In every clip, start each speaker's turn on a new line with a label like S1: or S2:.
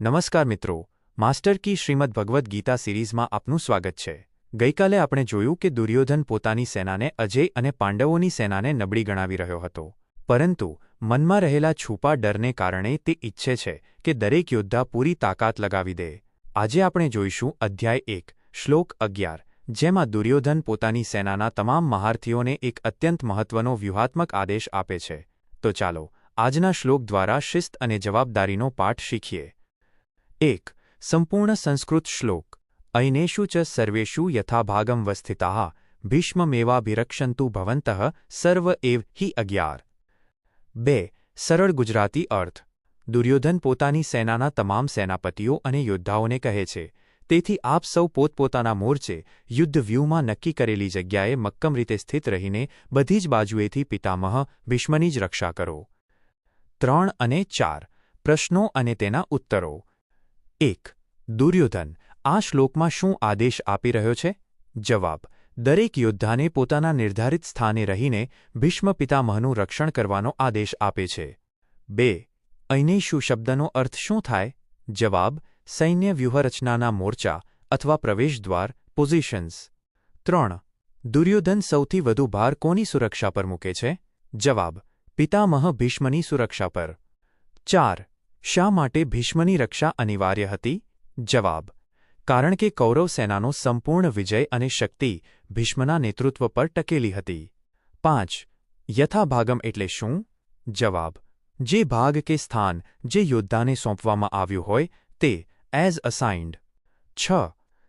S1: નમસ્કાર મિત્રો, માસ્ટર કી શ્રીમદ ભગવદ્ ગીતા સિરીઝમાં આપનું સ્વાગત છે। ગઈકાલે આપણે જોયું કે દુર્યોધન પોતાની સેનાને અજેય અને પાંડવોની સેનાને નબળી ગણાવી રહ્યો હતો, પરંતુ મનમાં રહેલા છૂપા ડરને કારણે તે ઈચ્છે છે કે દરેક યોદ્ધા પૂરી તાકાત લગાવી દે। આજે આપણે જોઈશું અધ્યાય 1, શ્લોક 11, જેમાં દુર્યોધન પોતાની સેનાના તમામ મહારથીઓને એક અત્યંત મહત્વનો વ્યૂહાત્મક આદેશ આપે છે। તો ચાલો આજના શ્લોક દ્વારા શિસ્ત અને જવાબદારીનો પાઠ શીખીએ। 1. સંપૂર્ણ સંસ્કૃત શ્લોક। અયનેષુ ચ સર્વેષુ યથાભાગમ वस्थिताः ભીષ્મમેવાભિરક્ષन्तु ભવन्तઃ સર્વ એવ હિ 11। 2. સરળ ગુજરાતી અર્થ। દુર્યોધન પોતાની સેનાના તમામ સેનાપતિઓ અને યોદ્ધાઓને કહે છે, તેથી આપ સૌ પોતપોતાના મોરચે યુદ્ધ વ્યૂહમાં નક્કી કરેલી જગ્યાએ મક્કમ રીતે સ્થિત રહીને બધી જ બાજુએથી પિતામહ ભીષ્મની જ રક્ષા કરો। 3 અને 4 પ્રશ્નો અને તેના ઉત્તરો। 1. દુર્યોધન આ શ્લોકમાં શું આદેશ આપી રહ્યો છે? જવાબ: દરેક યોદ્ધાને પોતાના નિર્ધારિત સ્થાને રહીને ભીષ્મ પિતામહનું રક્ષણ કરવાનો આદેશ આપે છે। 2. અયનેષુ શબ્દનો અર્થ શું થાય? જવાબ: સૈન્ય વ્યૂહરચનાના મોરચા અથવા પ્રવેશદ્વાર પોઝિશન્સ। 3. દુર્યોધન સૌથી વધુ ભાર કોની સુરક્ષા પર મૂકે છે? જવાબ: પિતામહ ભીષ્મની સુરક્ષા પર। 4. શા માટે ભીષ્મની રક્ષા અનિવાર્ય હતી? જવાબ: કારણ કે કૌરવ સેનાનો સંપૂર્ણ વિજય અને શક્તિ ભીષ્મના નેતૃત્વ પર ટકેલી હતી। 5. યથાભાગમ એટલે શું? જવાબ: જે ભાગ કે સ્થાન જે યોદ્ધાને સોંપવામાં આવ્યું હોય તે એઝ અસાઇન્ડ। 6.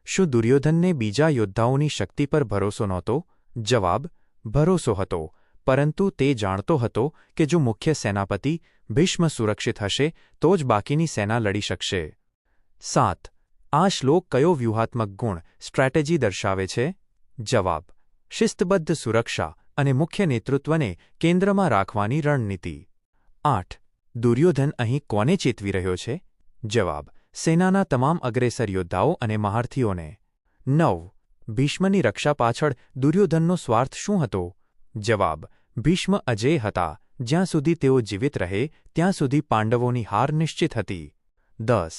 S1: શું દુર્યોધનને બીજા યોદ્ધાઓની શક્તિ પર ભરોસો નહોતો? જવાબ: ભરોસો હતો, પરંતુ તે જાણતો હતો કે જો મુખ્ય સેનાપતિ ભીષ્મ સુરક્ષિત હશે તો જ બાકીની સેના લડી શકશે। 7. આ શ્લોક કયો વ્યૂહાત્મક ગુણ સ્ટ્રેટેજી દર્શાવે છે? જવાબ: શિસ્તબદ્ધ સુરક્ષા અને મુખ્ય નેતૃત્વને કેન્દ્રમાં રાખવાની રણનીતિ। 8. દુર્યોધન અહીં કોને ચેતવી રહ્યો છે? જવાબ: સેનાના તમામ અગ્રેસર યોદ્ધાઓ અને મહારથીઓને। 9. ભીષ્મની રક્ષા પાછળ દુર્યોધનનો સ્વાર્થ શું હતો? જવાબ: ભીષ્મ અજેય હતા, જ્યાં સુધી તેઓ જીવિત રહે ત્યાં સુધી પાંડવોની હાર નિશ્ચિત હતી। 10.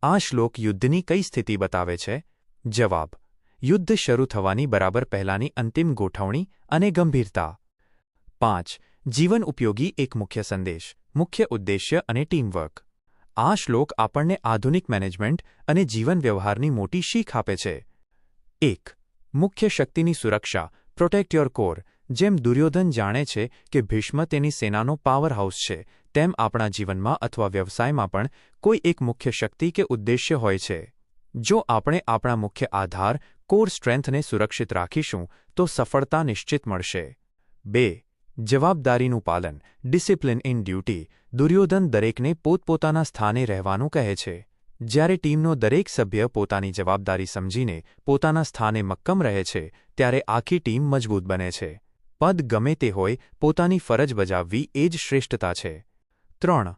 S1: આ શ્લોક યુદ્ધની કઈ સ્થિતિ બતાવે છે? જવાબ: યુદ્ધ શરૂ થવાની બરાબર પહેલાંની અંતિમ ગોઠવણી અને ગંભીરતા। 5. જીવન ઉપયોગી એક મુખ્ય સંદેશ, મુખ્ય ઉદ્દેશ્ય અને ટીમવર્ક। આ શ્લોક આપણને આધુનિક મેનેજમેન્ટ અને જીવન વ્યવહારની મોટી શીખ આપે છે। 1. મુખ્ય શક્તિની સુરક્ષા, પ્રોટેક્ટ યોર કોર। જેમ દુર્યોધન જાણે છે કે ભીષ્મ તેની સેનાનો પાવર હાઉસ છે, તેમ આપણા જીવનમાં અથવા વ્યવસાયમાં પણ કોઈ એક મુખ્ય શક્તિ કે ઉદ્દેશ્ય હોય છે। જો આપણે આપણા મુખ્ય આધાર કોર સ્ટ્રેન્થને સુરક્ષિત રાખીશું તો સફળતા નિશ્ચિત મળશે। 2. જવાબદારીનું પાલન, ડિસિપ્લિન ઇન ડ્યુટી। દુર્યોધન દરેકને પોતપોતાના સ્થાને રહેવાનું કહે છે। જ્યારે ટીમનો દરેક સભ્ય પોતાની જવાબદારી સમજીને પોતાના સ્થાને મક્કમ રહે છે ત્યારે આખી ટીમ મજબૂત બને છે। પદ ગમે તે હોય, પોતાની ફરજ બજાવવી એ જ શ્રેષ્ઠતા છે। 3.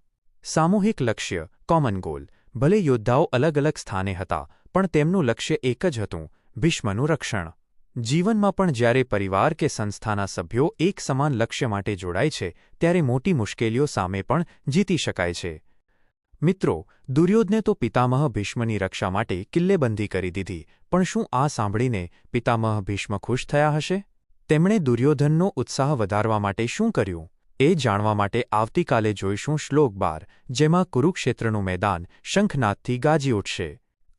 S1: સામૂહિક લક્ષ્ય, કોમન ગોલ। ભલે યોદ્ધાઓ અલગ અલગ સ્થાને હતા, પણ તેમનું લક્ષ્ય એક જ હતું, ભીષ્મનું રક્ષણ। જીવનમાં પણ જ્યારે પરિવાર કે સંસ્થાના સભ્યો એક સમાન લક્ષ્ય માટે જોડાય છે ત્યારે મોટી મુશ્કેલીઓ સામે પણ જીતી શકાય છે। મિત્રો, દુર્યોધને તો પિતામહ ભીષ્મની રક્ષા માટે કિલ્લેબંધી કરી દીધી, પણ શું આ સાંભળીને પિતામહ ભીષ્મ ખુશ થયા હશે? તેમણે દુર્યોધનનો ઉત્સાહ વધારવા માટે શું કર્યું? એ જાણવા માટે આવતીકાલે જોઈશું શ્લોક 12, જેમાં કુરુક્ષેત્રનું મેદાન શંખનાદથી ગાજી ઉઠશે।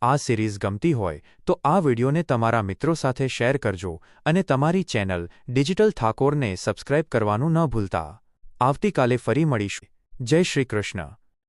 S1: આ સિરીઝ ગમતી હોય તો આ વિડિયોને તમારા મિત્રો સાથે શેર કરજો અને તમારી ચેનલ ડિજિટલ ઠાકોરને સબસ્ક્રાઇબ કરવાનું ન ભૂલતા। આવતીકાલે ફરી મળીશું। જય શ્રી કૃષ્ણ।